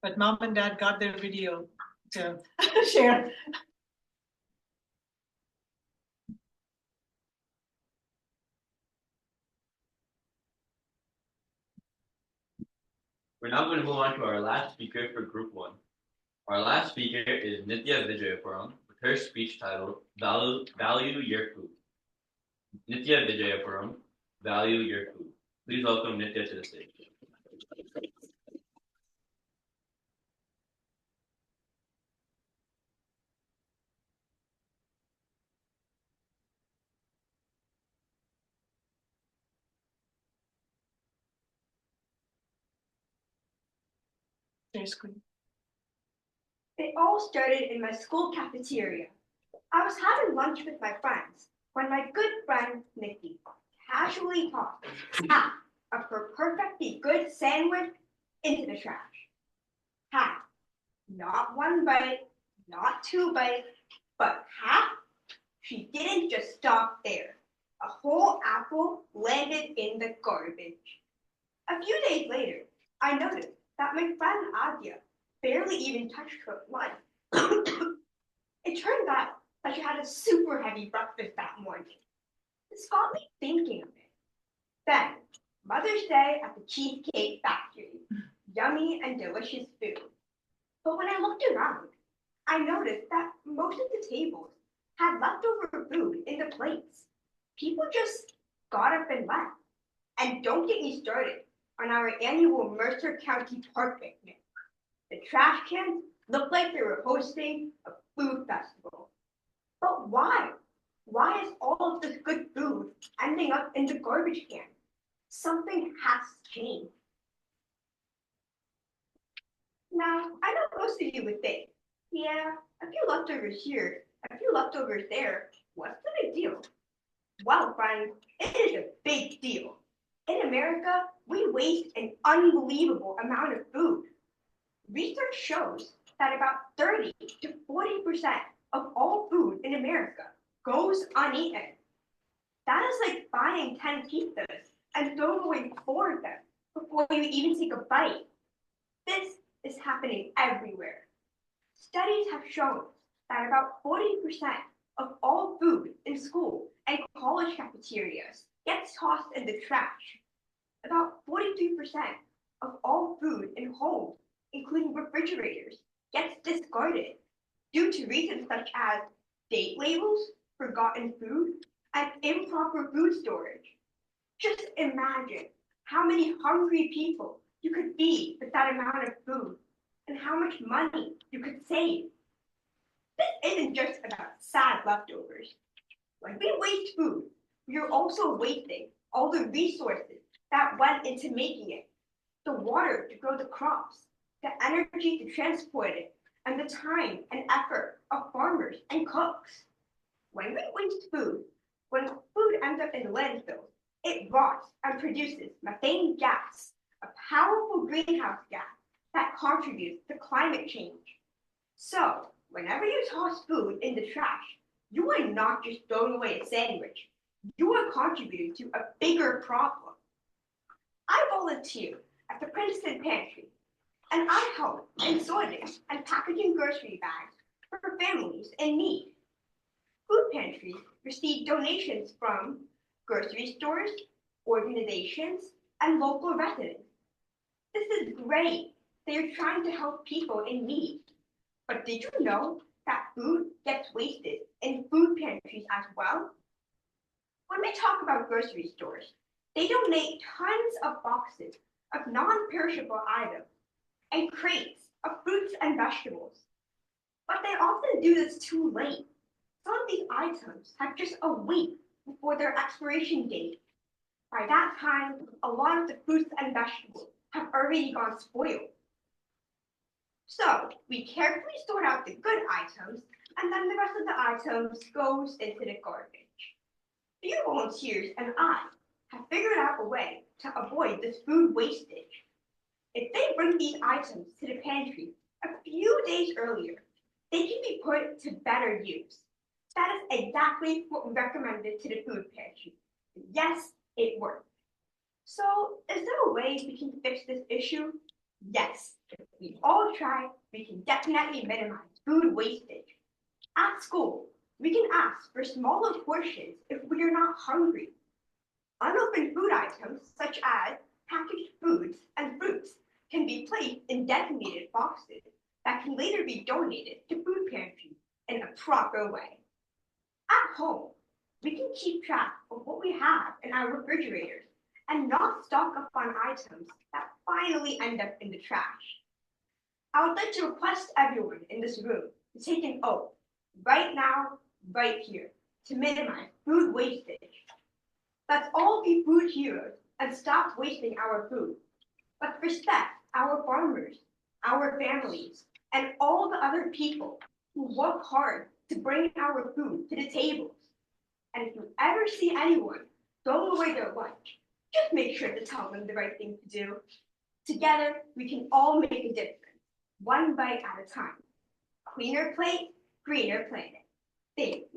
but mom and dad got their video to share. We're now going to move on to our last speaker for Group 1. Our last speaker is Nitya Vijayapuram with her speech titled Value Your Food. Nitya Vijayapuram, Value Your Food. Please welcome Nitya to the stage. Share screen. It all started in my school cafeteria. I was having lunch with my friends when my good friend Nikki casually tossed half of her perfectly good sandwich into the trash. Half. Not one bite, not two bites, but half. She didn't just stop there. A whole apple landed in the garbage. A few days later, I noticed that my friend Adya barely even touched her lunch. It turned out that she had a super heavy breakfast that morning. This got me thinking a bit. Then, Mother's Day at the Cheesecake Factory. Yummy and delicious food. But when I looked around, I noticed that most of the tables had leftover food in the plates. People just got up and left. And don't get me started on our annual Mercer County Park picnic. The trash cans looked like they were hosting a food festival. But why? Why is all of this good food ending up in the garbage can? Something has to change. Now, I know most of you would think, yeah, a few leftovers here, a few leftovers there, what's the big deal? Well, friends, it is a big deal. In America, we waste an unbelievable amount of food. Research shows that about 30 to 40% of all food in America goes uneaten. That is like buying 10 pizzas and throwing away 4 of them before you even take a bite. This is happening everywhere. Studies have shown that about 40% of all food in school and college cafeterias gets tossed in the trash. About 43% of all food in homes, including refrigerators, gets discarded due to reasons such as date labels, forgotten food, and improper food storage. Just imagine how many hungry people you could feed with that amount of food and how much money you could save. This isn't just about sad leftovers. When we waste food, we are also wasting all the resources that went into making it. The water to grow the crops, the energy to transport it, and the time and effort of farmers and cooks. When we waste food, when food ends up in landfills, it rots and produces methane gas, a powerful greenhouse gas that contributes to climate change. So, whenever you toss food in the trash, you are not just throwing away a sandwich. You are contributing to a bigger problem. I volunteer at the Princeton Pantry, and I help in sorting and packaging grocery bags for families in need. Food pantries receive donations from grocery stores, organizations, and local residents. This is great. They are trying to help people in need. But did you know that food gets wasted in food pantries as well? When we talk about grocery stores, they donate tons of boxes of non-perishable items and crates of fruits and vegetables. But they often do this too late. Some of these items have just a week before their expiration date. By that time, a lot of the fruits and vegetables have already gone spoiled. So we carefully sort out the good items, and then the rest of the items goes into the garbage. Few volunteers and I have figured out a way to avoid this food wastage. If they bring these items to the pantry a few days earlier, they can be put to better use. That is exactly what we recommended to the food pantry. Yes, it worked. So is there a way we can fix this issue? Yes, we all try, we can definitely minimize food wastage. At school, we can ask for smaller portions if we are not hungry. Unopened food items such as packaged foods and fruits can be placed in designated boxes that can later be donated to food pantries in a proper way. At home, we can keep track of what we have in our refrigerators and not stock up on items that finally end up in the trash. I would like to request everyone in this room to take an oath right now, right here, to minimize food wastage. Let's all be food heroes and stop wasting our food. Let's respect our farmers, our families, and all the other people who work hard to bring our food to the tables. And if you ever see anyone throwing away their lunch, just make sure to tell them the right thing to do. Together, we can all make a difference, one bite at a time. Cleaner plate, greener planet. Thank you.